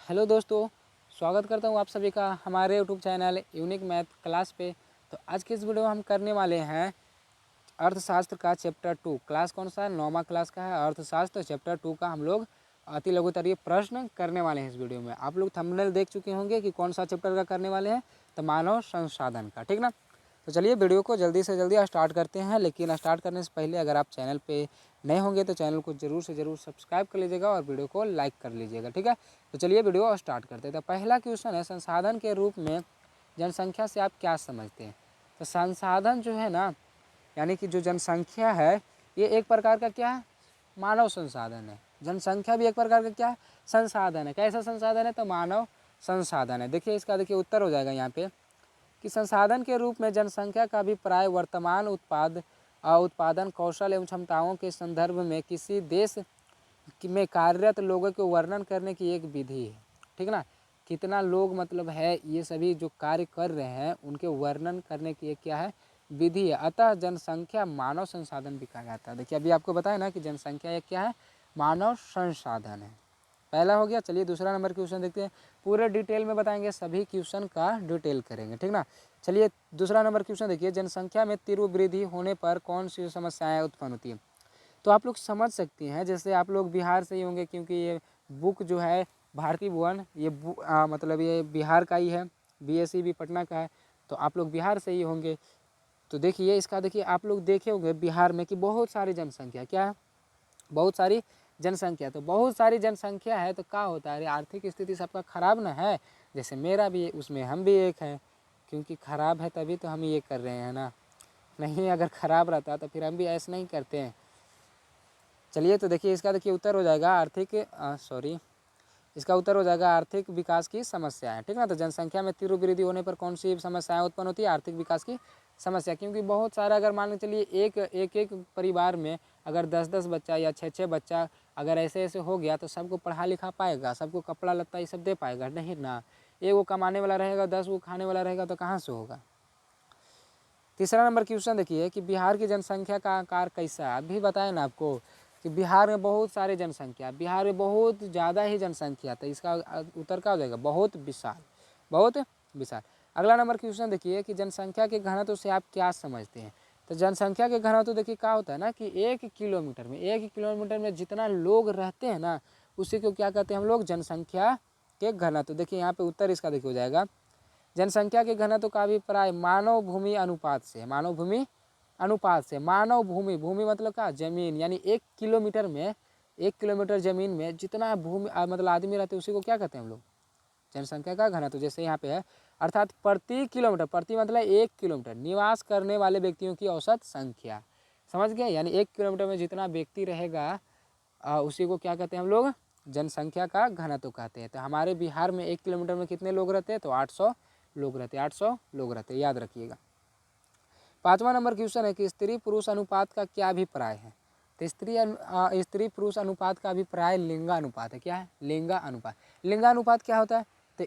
Hello दोस्तों, स्वागत करता हूँ आप सभी का हमारे YouTube channel unique math class पे। तो आज के इस वीडियो में हम करने वाले हैं अर्थशास्त्र का चैप्टर 2। क्लास कौन सा है? 9वां क्लास का है अर्थशास्त्र चैप्टर 2 का हम लोग अति लघुत्तरीय प्रश्न करने वाले हैं इस वीडियो में। आप लोग थंबनेल देख चुके होंगे कि कौन सा चैप्टर का करने वाले हैं, तो मानव संसाधन का, ठीक ना। तो चलिए वीडियो को जल्दी से जल्दी स्टार्ट करते हैं। लेकिन स्टार्ट करने से पहले अगर आप चैनल पे नए होंगे तो चैनल को जरूर से जरूर सब्सक्राइब कर लीजिएगा और वीडियो को लाइक कर लीजिएगा, ठीक है। तो चलिए वीडियो स्टार्ट करते हैं। तो पहला क्वेश्चन है, संसाधन के रूप में जनसंख्या से आप क्या समझते हैं? तो संसाधन जो है ना, यानी कि जो जनसंख्या है, ये एक प्रकार का क्या है? मानव संसाधन है। जनसंख्या भी एक प्रकार का क्या है? संसाधन है। कैसा संसाधन है? तो मानव संसाधन है। देखिए इसका उत्तर हो जाएगा यहाँ पे कि संसाधन के रूप में जनसंख्या का अभिप्राय वर्तमान उत्पादन कौशल एवं क्षमताओं के संदर्भ में किसी देश में कार्यरत लोगों के वर्णन करने की एक विधि है, ठीक ना। कितना लोग मतलब है, ये सभी जो कार्य कर रहे हैं उनके वर्णन करने की एक क्या है? विधि है। अतः जनसंख्या मानव संसाधन भी कहा जाता है। देखिए अभी आपको बताया ना कि जनसंख्या एक क्या है? मानव संसाधन है। पहला हो गया। चलिए दूसरा नंबर क्वेश्चन देखते हैं। पूरे डिटेल में बताएंगे, सभी क्वेश्चन का डिटेल करेंगे, ठीक ना। चलिए दूसरा नंबर क्वेश्चन देखिए, जनसंख्या में तीव्र वृद्धि होने पर कौन सी समस्याएं उत्पन्न होती हैं? तो आप लोग समझ सकते हैं, जैसे आप लोग बिहार से ही होंगे क्योंकि ये बुक जो है भारती भुवन, ये मतलब ये बिहार का ही है, बीएसई भी पटना का है, तो आप लोग बिहार से ही होंगे। तो देखिए इसका आप लोग देखे होंगे बिहार में कि बहुत सारी जनसंख्या क्या है? बहुत सारी जनसंख्या। तो बहुत सारी जनसंख्या है तो क्या होता है? अरे आर्थिक स्थिति सबका खराब ना है, जैसे मेरा भी, उसमें हम भी एक हैं, क्योंकि खराब है तभी तो हम ये कर रहे हैं ना। नहीं अगर खराब रहता तो फिर हम भी ऐसे नहीं करते हैं। चलिए तो देखिए इसका उत्तर हो जाएगा इसका उत्तर हो जाएगा आर्थिक विकास की समस्या है, ठीक ना। तो जनसंख्या में तीव्र वृद्धि होने पर कौन सी समस्याएं उत्पन्न होती है? आर्थिक विकास की समस्या। क्योंकि बहुत सारा, अगर मान के चलिए एक परिवार में अगर 10-10 बच्चा या 6-6 बच्चा अगर ऐसे ऐसे हो गया तो सबको पढ़ा लिखा पाएगा? सबको कपड़ा लत्ता ये सब दे पाएगा? नहीं ना। एक वो कमाने वाला रहेगा, 10 वो खाने वाला रहेगा, तो कहाँ से होगा? तीसरा नंबर क्वेश्चन देखिए कि बिहार की जनसंख्या का आकार कैसा है? अभी बताया ना आपको कि बिहार में बहुत सारे जनसंख्या, बिहार में बहुत ज़्यादा ही जनसंख्या, तो इसका उत्तर क्या हो जाएगा? बहुत विशाल, बहुत विशाल। अगला नंबर क्वेश्चन देखिए कि जनसंख्या के घनत्व से आप क्या समझते हैं? तो जनसंख्या के घनत्व देखिए क्या होता है ना कि 1 किलोमीटर में जितना लोग रहते हैं ना, उसी को क्या कहते हैं हम लोग? जनसंख्या के घनत्व। देखिए यहाँ पे उत्तर इसका देखिए हो जाएगा, जनसंख्या के घनत्व का अभिप्राय मानव भूमि अनुपात से, मानव भूमि अनुपात से। मानव भूमि, भूमि मतलब क्या? जमीन। यानी 1 किलोमीटर में, 1 किलोमीटर जमीन में जितना भूमि मतलब आदमी रहते हैं उसी को क्या कहते हैं हम लोग? जनसंख्या का घनत्व। जैसे यहाँ पे है, अर्थात प्रति किलोमीटर, प्रति मतलब 1 किलोमीटर निवास करने वाले व्यक्तियों की औसत संख्या। समझ गए? यानी 1 किलोमीटर में जितना व्यक्ति रहेगा उसी को क्या कहते हैं हम लोग? जनसंख्या का घनत्व कहते हैं। तो हमारे बिहार में 1 किलोमीटर में कितने लोग रहते हैं? तो 800 लोग रहते हैं, 800 लोग रहते हैं, याद रखिएगा। पांचवा नंबर क्वेश्चन है कि स्त्री पुरुष अनुपात का क्या अभिप्राय है? तो स्त्री पुरुष अनुपात का अभिप्राय लिंगानुपात है। क्या है? लिंगानुपात। लिंगानुपात क्या होता है? तो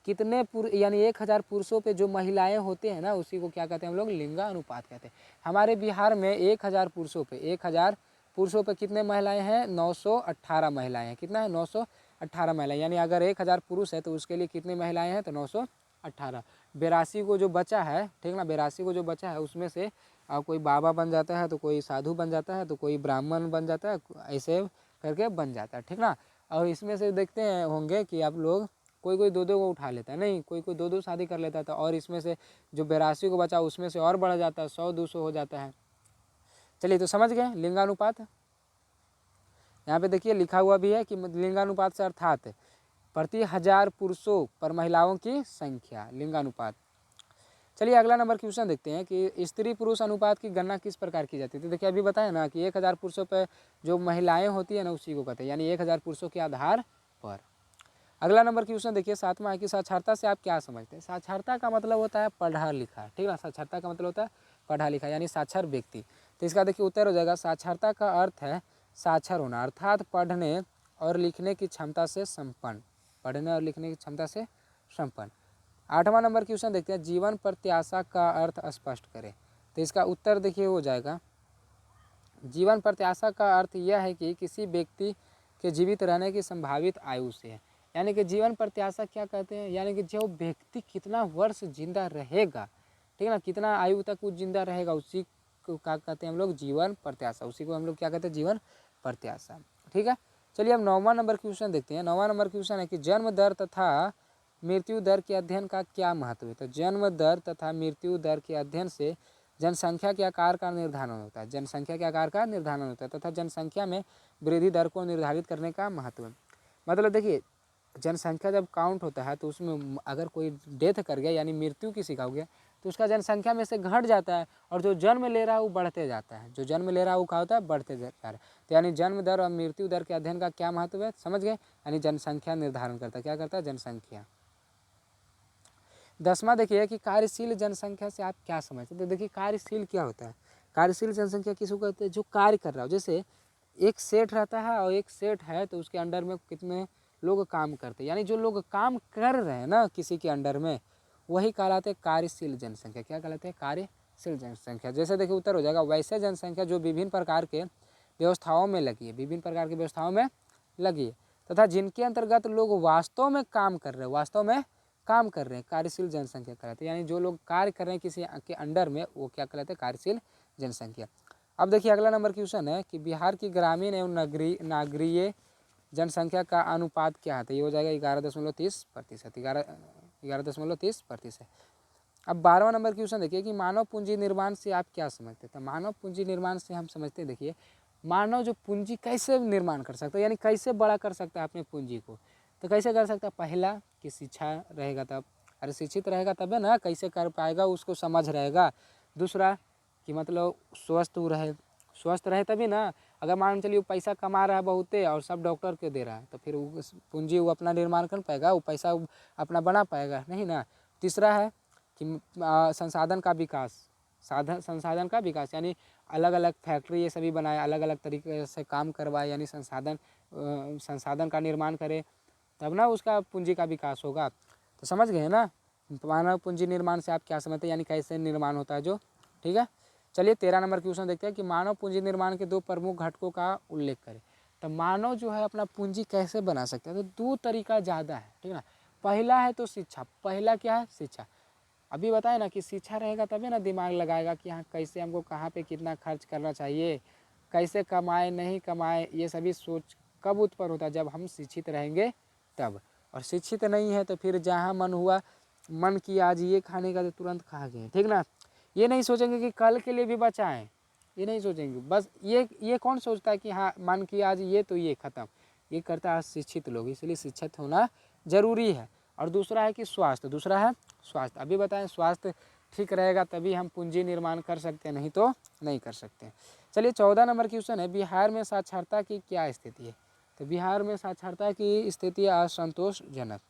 कितने यानी 1000 पुरुषों पे जो महिलाएं होते हैं ना, उसी को क्या कहते हैं हम लोग? लिंगानुपात कहते हैं। हमारे बिहार में 1000 पुरुषों पे, 1000 पुरुषों पे कितने महिलाएं हैं? 918 महिलाएं हैं। कितना है? 918 महिलाएं। यानी अगर 1000 पुरुष है तो उसके लिए कितनी महिलाएं हैं? तो 918। 82 को जो बचा है, ठीक ना, 82 को जो बचा है उसमें से कोई बाबा बन जाता है, तो कोई साधु बन जाता है, तो कोई ब्राह्मण बन जाता है, ऐसे करके बन जाता है, ठीक ना। और इसमें से देखते हैं होंगे कि आप लोग कोई कोई दो को उठा लेता है, नहीं कोई कोई दो शादी कर लेता था, और इसमें से जो 82 को बचा उसमें से और बढ़ जाता है, 100-200 हो जाता है। चलिए तो समझ गए लिंगानुपात। यहाँ पे देखिए लिखा हुआ भी है कि लिंगानुपात से अर्थात प्रति 1000 पुरुषों पर महिलाओं की संख्या, लिंगानुपात। चलिए अगला नंबर क्वेश्चन देखते हैं कि स्त्री पुरुष अनुपात की गणना किस प्रकार की जाती है? तो देखिए अभी बताया ना कि 1000 पुरुषों पर जो महिलाएं होती है ना, उसी को कहते हैं, यानी 1000 पुरुषों के आधार पर। अगला नंबर क्वेश्चन देखिए सातवां है कि साक्षरता से आप क्या समझते हैं? साक्षरता का मतलब होता है पढ़ा लिखा, ठीक है। साक्षरता का मतलब होता है पढ़ा लिखा, यानी साक्षर व्यक्ति। तो इसका देखिए उत्तर हो जाएगा, साक्षरता का अर्थ है साक्षर होना, अर्थात पढ़ने और लिखने की क्षमता से संपन्न, पढ़ने और लिखने की क्षमता से संपन्न। आठवां नंबर क्वेश्चन देखते हैं, जीवन प्रत्याशा का अर्थ स्पष्ट करें। तो इसका उत्तर देखिए हो जाएगा, जीवन प्रत्याशा का अर्थ यह है कि किसी व्यक्ति के जीवित रहने की संभावित आयु से है। यानी कि जीवन प्रत्याशा क्या कहते हैं, यानी कि जो व्यक्ति कितना वर्ष जिंदा रहेगा, ठीक है ना, कितना आयु तक वो जिंदा रहेगा, उसी को क्या कहते हैं हम लोग, जीवन प्रत्याशा। उसी को हम लोग क्या कहते हैं, जीवन प्रत्याशा। ठीक है, चलिए अब 9वां नंबर क्वेश्चन देखते हैं। 9वां नंबर क्वेश्चन है कि जन्म दर तथा मृत्यु दर के अध्ययन का क्या महत्व है। तो जन्म दर तथा मृत्यु दर के अध्ययन से जनसंख्या के आकार का निर्धारण होता है, जनसंख्या के आकार का निर्धारण होता है तथा जनसंख्या में वृद्धि दर को निर्धारित करने का महत्व है। मतलब देखिए, जनसंख्या जब काउंट होता है तो उसमें अगर कोई डेथ कर गया यानी मृत्यु किसी का हो गया तो उसका जनसंख्या में से घट जाता है, और जो जन्म ले रहा है वो बढ़ते जाता है, जो जन्म ले रहा है वो क्या होता है, बढ़ते जा रहा है। तो यानी जन्म दर और मृत्यु दर के अध्ययन का क्या महत्व है, समझ गए, यानी जनसंख्या निर्धारण करता है, क्या करता है, जनसंख्या। 10वां देखिए कि कार्यशील जनसंख्या से आप क्या समझते हैं। तो देखिए कार्यशील क्या होता है, कार्यशील जनसंख्या किसको कहते हैं, जो कार्य कर रहा हो। जैसे एक सेठ रहता है और एक सेठ है तो उसके अंडर में कितने लोग काम करते हैं, यानी जो लोग काम कर रहे हैं ना किसी के अंडर में, वही कहलाते हैं कार्यशील जनसंख्या। क्या कहलाते हैं, कार्यशील जनसंख्या। जैसे देखिए उत्तर हो जाएगा वैसे जनसंख्या जो विभिन्न प्रकार के व्यवस्थाओं में लगी है, विभिन्न प्रकार की व्यवस्थाओं में लगी है तथा जिनके अंतर्गत लोग वास्तव में काम कर रहे हैं, वास्तव में काम कर रहे हैं, कार्यशील जनसंख्या कहलाते हैं। यानी जो लोग कार्य कर रहे हैं किसी के अंडर में, वो क्या कहलाते हैं, कार्यशील जनसंख्या। अब देखिए अगला नंबर क्वेश्चन है कि बिहार की ग्रामीण एवं नागरीय जनसंख्या का अनुपात क्या है। तो ये हो जाएगा 11.30%, 11.30%। अब 12वां नंबर क्वेश्चन देखिए कि मानव पूंजी निर्माण से आप क्या समझते हैं। तो मानव पूंजी निर्माण से हम समझते हैं, देखिए मानव जो पूंजी कैसे निर्माण कर सकता है, यानी कैसे बड़ा कर सकता है अपने पूंजी को। तो कैसे कर सकता है, पहला कि शिक्षा रहेगा तब, अरे शिक्षित रहेगा तब है ना, कैसे कर पाएगा, उसको समझ रहेगा। दूसरा कि मतलब स्वस्थ रहे तभी ना। अगर मान चलिए वो पैसा कमा रहा है बहुते और सब डॉक्टर के दे रहा है तो फिर वो पूंजी वो अपना निर्माण कर पाएगा, वो पैसा अपना बना पाएगा नहीं ना। तीसरा है कि संसाधन का विकास, संसाधन का विकास, यानी अलग अलग फैक्ट्री ये सभी बनाए, अलग अलग तरीके से काम करवाए, यानी संसाधन का निर्माण करे, तब ना उसका पूंजी का विकास होगा। तो समझ गए ना, मानव पूंजी निर्माण से आप क्या समझते हैं, यानी कैसे निर्माण होता है जो। ठीक है, चलिए 13 नंबर क्वेश्चन देखते हैं कि मानव पूंजी निर्माण के 2 प्रमुख घटकों का उल्लेख करें। तो मानव जो है अपना पूंजी कैसे बना सकता है, तो 2 तरीका ज़्यादा है, ठीक है ना। पहला है तो शिक्षा, पहला क्या है, शिक्षा। अभी बताए ना कि शिक्षा रहेगा तभी ना दिमाग लगाएगा कि हाँ कैसे हमको कहाँ पे कितना खर्च करना चाहिए, कैसे कमाए नहीं कमाए, ये सभी सोच कब उत्पन्न होता है, जब हम शिक्षित रहेंगे तब। और शिक्षित नहीं है तो फिर जहाँ मन हुआ, मन की आज ये खाने का तो तुरंत खा गए, ठीक ना। ये नहीं सोचेंगे कि कल के लिए भी बचाएं, ये नहीं सोचेंगे। बस ये कौन सोचता है कि हाँ मन की आज ये तो ये खत्म, ये करता है शिक्षित लोग, इसलिए शिक्षित होना जरूरी है। और दूसरा है कि स्वास्थ्य, दूसरा है स्वास्थ्य। अभी बताएं स्वास्थ्य ठीक रहेगा तभी हम पूंजी निर्माण कर सकते हैं, नहीं तो नहीं कर सकते। चलिए 14 नंबर क्वेश्चन है, बिहार में साक्षरता की क्या स्थिति है। तो बिहार में साक्षरता की स्थिति असंतोषजनक,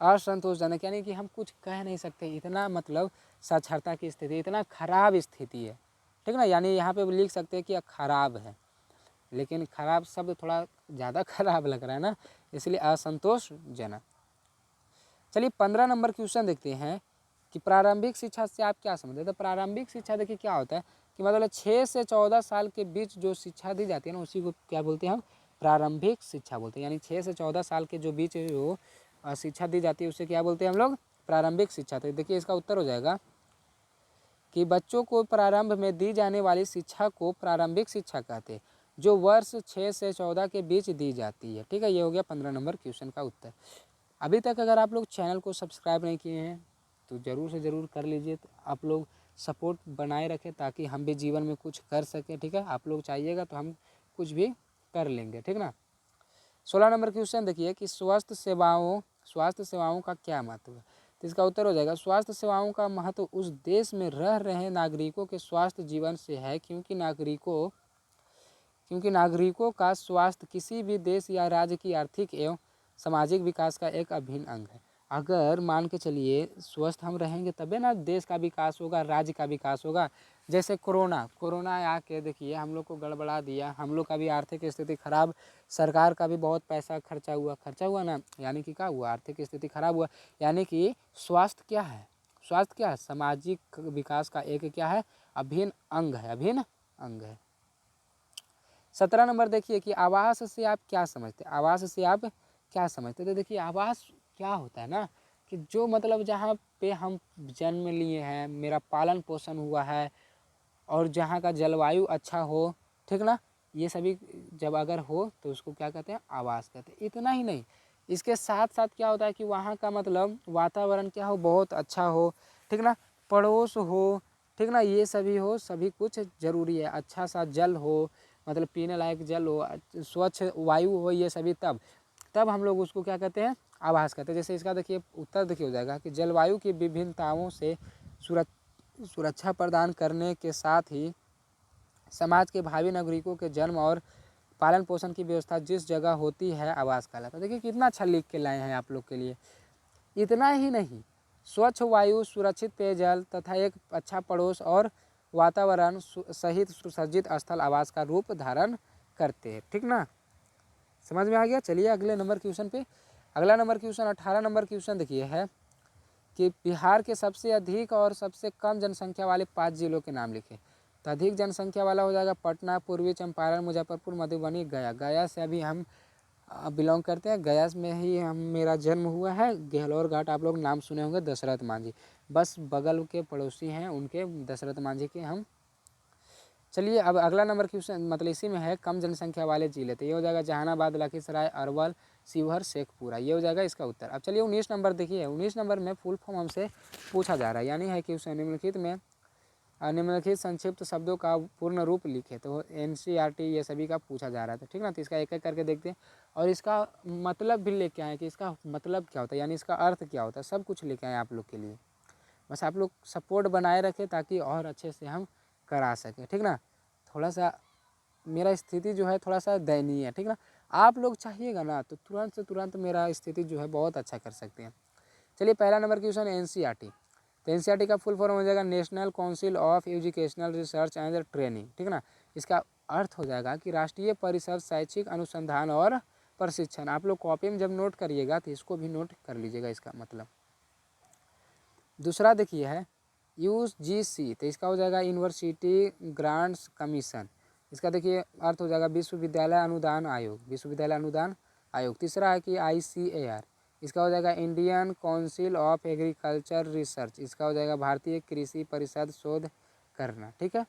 असंतोषजनक यानी कि हम कुछ कह नहीं सकते, इतना मतलब साक्षरता की स्थिति इतना खराब स्थिति है, ठीक ना। यानी यहाँ पे लिख सकते हैं कि खराब है, लेकिन खराब शब्द थोड़ा ज़्यादा खराब लग रहा है ना, इसलिए असंतोषजनक। चलिए 15 नंबर क्वेश्चन देखते हैं कि प्रारंभिक शिक्षा से आप क्या समझते हैं। तो प्रारंभिक शिक्षा देखिए क्या होता है कि मतलब 6 से 14 साल के बीच जो शिक्षा दी जाती है ना, उसी को क्या बोलते हैं हम, प्रारंभिक शिक्षा बोलते हैं। यानी 6 से 14 साल के जो बीच जो शिक्षा दी जाती है उसे क्या बोलते हैं हम लोग, प्रारंभिक शिक्षा। तो देखिए इसका उत्तर हो जाएगा कि बच्चों को प्रारंभ में दी जाने वाली शिक्षा को प्रारंभिक शिक्षा कहते हैं, जो वर्ष 6 से 14 के बीच दी जाती है। ठीक है, ये हो गया 15 नंबर क्वेश्चन का उत्तर। अभी तक अगर आप लोग चैनल को सब्सक्राइब नहीं किए हैं तो ज़रूर से ज़रूर कर लीजिए, तो आप लोग सपोर्ट बनाए रखें ताकि हम भी जीवन में कुछ कर सकें। ठीक है, आप लोग चाहिएगा तो हम कुछ भी कर लेंगे, ठीक ना। 16 नंबर क्वेश्चन देखिए कि स्वास्थ्य सेवाओं का क्या महत्व है। तो इसका उत्तर हो जाएगा स्वास्थ्य सेवाओं का महत्व उस देश में रह रहे नागरिकों के स्वास्थ्य जीवन से है, क्योंकि नागरिकों का स्वास्थ्य किसी भी देश या राज्य की आर्थिक एवं सामाजिक विकास का एक अभिन्न अंग है। अगर मान के चलिए स्वस्थ हम रहेंगे तबे ना देश का विकास होगा, राज्य का विकास होगा। जैसे कोरोना आके देखिए हम लोग को गड़बड़ा दिया, हम लोग का भी आर्थिक स्थिति खराब, सरकार का भी बहुत पैसा खर्चा हुआ ना, यानी कि क्या हुआ, आर्थिक स्थिति खराब हुआ। यानी कि स्वास्थ्य क्या है, स्वास्थ्य क्या है, सामाजिक विकास का एक क्या है, अभिन्न अंग है, अभिन्न अंग है। 17 नंबर देखिए कि आवास से आप क्या समझते हैं, आवास से आप क्या समझते? तो देखिए आवास क्या होता है ना कि जो मतलब जहाँ पे हम जन्म लिए हैं, मेरा पालन पोषण हुआ है और जहाँ का जलवायु अच्छा हो, ठीक ना, ये सभी जब अगर हो तो उसको क्या कहते हैं? आवास कहते हैं। इतना ही नहीं, इसके साथ साथ क्या होता है कि वहाँ का मतलब वातावरण क्या हो, बहुत अच्छा हो, ठीक ना, पड़ोस हो, ठीक ना, ये सभी हो, सभी कुछ ज़रूरी है। अच्छा सा जल हो, मतलब पीने लायक जल हो, स्वच्छ वायु हो, ये सभी तब हम लोग उसको क्या कहते हैं? आवास कहते हैं। जैसे इसका देखिए उत्तर देखिए हो जाएगा कि जलवायु की विभिन्नताओं से सुरक्षा प्रदान करने के साथ ही समाज के भावी नागरिकों के जन्म और पालन पोषण की व्यवस्था जिस जगह होती है, आवास कहलाता है। देखिए कितना अच्छा लिख के लाए हैं आप लोग के लिए। इतना ही नहीं, स्वच्छ वायु, सुरक्षित पेयजल तथा एक अच्छा पड़ोस और वातावरण सहित सुसज्जित स्थल आवास का रूप धारण करते हैं, ठीक ना, समझ में आ गया। चलिए अगले नंबर क्वेश्चन पे। अगला नंबर क्वेश्चन 18 नंबर क्वेश्चन देखिए है कि बिहार के सबसे अधिक और सबसे कम जनसंख्या वाले 5 जिलों के नाम लिखे। तो अधिक जनसंख्या वाला हो जाएगा पटना, पूर्वी चंपारण, मुजफ्फरपुर, मधुबनी, गया। गया से अभी हम बिलोंग करते हैं, गया में ही मेरा जन्म हुआ है। गहलोर घाट आप लोग नाम सुने होंगे, दशरथ मांझी बस बगल के पड़ोसी हैं उनके, दशरथ मांझी के हम। चलिए अब अगला नंबर क्वेश्चन मतलब इसी में है कम जनसंख्या वाले जिले। तो ये हो जाएगा जहानाबाद, लखीसराय, अरवल, शिवहर, शेखपुरा, ये हो जाएगा इसका उत्तर। अब चलिए 19 नंबर देखिए, 19 नंबर में फुल फॉर्म हमसे पूछा जा रहा है, यानी है कि उस निम्नलिखित संक्षिप्त शब्दों का पूर्ण रूप लिखे। तो NCERT ये सभी का पूछा जा रहा है, तो ठीक ना। तो इसका एक एक करके देखते हैं और इसका मतलब भी लेके आए कि इसका मतलब क्या होता है, यानी इसका अर्थ क्या होता है, सब कुछ लेके आए आप लोग के लिए। बस आप लोग सपोर्ट बनाए रखें ताकि और अच्छे से हम करा सकें, ठीक ना। थोड़ा सा मेरा स्थिति जो है थोड़ा सा दयनीय है, ठीक ना। आप लोग चाहिएगा ना तो तुरंत से तुरंत मेरा स्थिति जो है बहुत अच्छा कर सकते हैं। चलिए पहला नंबर क्वेश्चन NCERT। तो NCERT का फुल फॉर्म हो जाएगा national council of educational research and training, ठीक ना। इसका अर्थ हो जाएगा कि राष्ट्रीय परिषद शैक्षिक अनुसंधान और प्रशिक्षण। आप लोग कॉपी में जब नोट करिएगा तो इसको भी नोट कर लीजिएगा इसका मतलब। दूसरा देखिए है UGC, तो इसका हो जाएगा यूनिवर्सिटी ग्रांट्स कमीशन। इसका देखिए अर्थ हो जाएगा विश्वविद्यालय अनुदान आयोग, विश्वविद्यालय अनुदान आयोग। तीसरा है कि ICAR, इसका हो जाएगा Indian council of agriculture research, इसका हो जाएगा भारतीय कृषि परिषद शोध करना, ठीक है।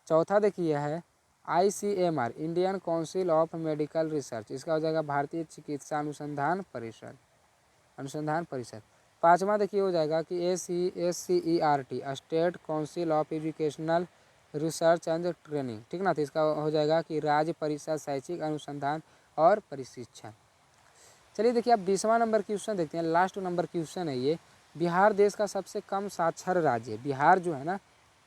चौथा देखिए है ICMR, Indian council of medical research, इसका हो जाएगा भारतीय चिकित्सा अनुसंधान परिषद। पाँचवा देखिए हो जाएगा कि SCERT, state council of educational research and training, ठीक ना। तो इसका हो जाएगा कि राज्य परिषद शैक्षिक अनुसंधान और प्रशिक्षण। चलिए देखिए अब 20वां नंबर क्वेश्चन देखते हैं, लास्ट नंबर क्वेश्चन है ये। बिहार देश का सबसे कम साक्षर राज्य है। बिहार जो है ना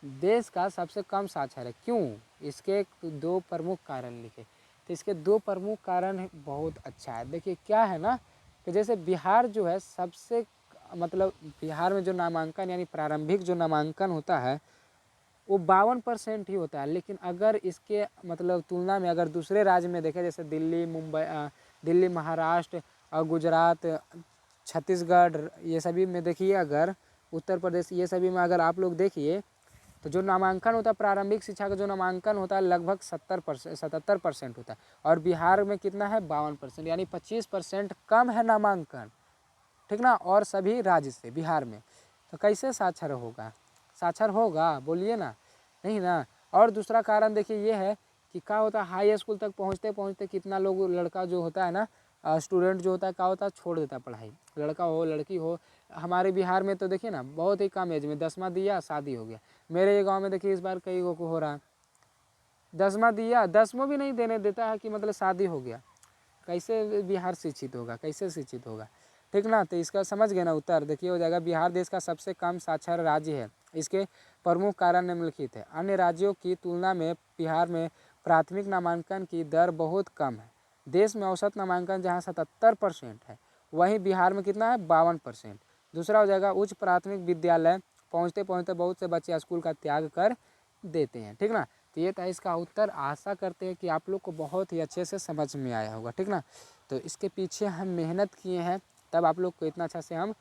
देश का सबसे कम साक्षर है, क्यों? इसके 2 प्रमुख कारण लिखे। तो इसके 2 प्रमुख कारण बहुत अच्छा है। देखिए क्या है ना कि जैसे बिहार जो है सबसे मतलब बिहार में जो नामांकन यानी प्रारंभिक जो नामांकन होता है वो 52% ही होता है। लेकिन अगर इसके मतलब तुलना में अगर दूसरे राज्य में देखें जैसे दिल्ली, महाराष्ट्र और गुजरात, छत्तीसगढ़, ये सभी में देखिए, अगर उत्तर प्रदेश, ये सभी में अगर आप लोग देखिए तो जो नामांकन होता है प्रारंभिक शिक्षा का जो नामांकन होता है लगभग 77% होता है। और बिहार में कितना है? 52%, यानी 25% कम है नामांकन, ठीक ना। और सभी राज्य से बिहार में, तो कैसे साक्षर होगा? साक्षर होगा बोलिए ना, नहीं ना। और दूसरा कारण देखिए ये है कि क्या होता है हाई स्कूल तक पहुँचते पहुँचते कितना लोग लड़का जो होता है ना स्टूडेंट जो होता है क्या होता है छोड़ देता है पढ़ाई, लड़का हो लड़की हो। हमारे बिहार में तो देखिए ना बहुत ही कम एज में 10वां दिया शादी हो गया। मेरे ये गाँव में देखिए इस बार कई को हो रहा है, 10वां दिया 10वां भी नहीं देने देता है कि मतलब शादी हो गया। कैसे बिहार शिक्षित होगा, कैसे शिक्षित होगा, ठीक ना। तो इसका समझ गए ना उत्तर। देखिए हो जाएगा बिहार देश का सबसे कम साक्षर राज्य है। इसके प्रमुख कारण निम्नलिखित है। अन्य राज्यों की तुलना में बिहार में प्राथमिक नामांकन की दर बहुत कम है। देश में औसत नामांकन जहाँ 77% है वहीं बिहार में कितना है? 52%। दूसरा हो जाएगा उच्च प्राथमिक विद्यालय पहुँचते पहुँचते बहुत से बच्चे स्कूल का त्याग कर देते हैं, ठीक ना। तो ये था इसका उत्तर। आशा करते हैं कि आप लोग को बहुत ही अच्छे से समझ में आया होगा, ठीक ना। तो इसके पीछे हम मेहनत किए हैं तब आप लोग को इतना अच्छा से हम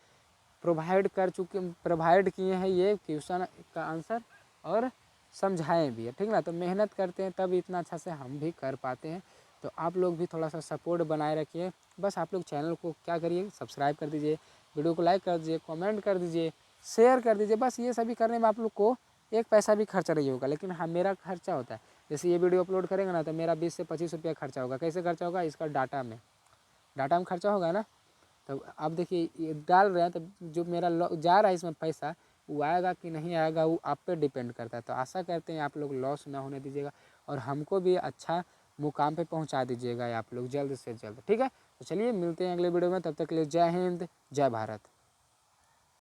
प्रोवाइड किए हैं ये क्वेश्चन का आंसर और समझाएं भी है, ठीक ना। तो मेहनत करते हैं तब इतना अच्छा से हम भी कर पाते हैं। तो आप लोग भी थोड़ा सा सपोर्ट बनाए रखिए। बस आप लोग चैनल को क्या करिए, सब्सक्राइब कर दीजिए, वीडियो को लाइक कर दीजिए, कमेंट कर दीजिए, शेयर कर दीजिए। बस ये सभी करने में आप लोग को एक पैसा भी खर्चा नहीं होगा, लेकिन हाँ मेरा खर्चा होता है। जैसे ये वीडियो अपलोड करेंगे ना तो मेरा 20 से 25 रुपया खर्चा होगा। कैसे खर्चा होगा? इसका डाटा में खर्चा होगा ना। तो अब देखिए ये डाल रहे हैं तो जो मेरा जा रहा है इसमें पैसा, वो आएगा कि नहीं आएगा वो आप पे डिपेंड करता है। तो आशा करते हैं आप लोग लॉस ना होने दीजिएगा और हमको भी अच्छा मुकाम पे पहुंचा दीजिएगा आप लोग जल्द से जल्द। ठीक है, तो चलिए मिलते हैं अगले वीडियो में, तब तक के लिए जय हिंद, जय भारत।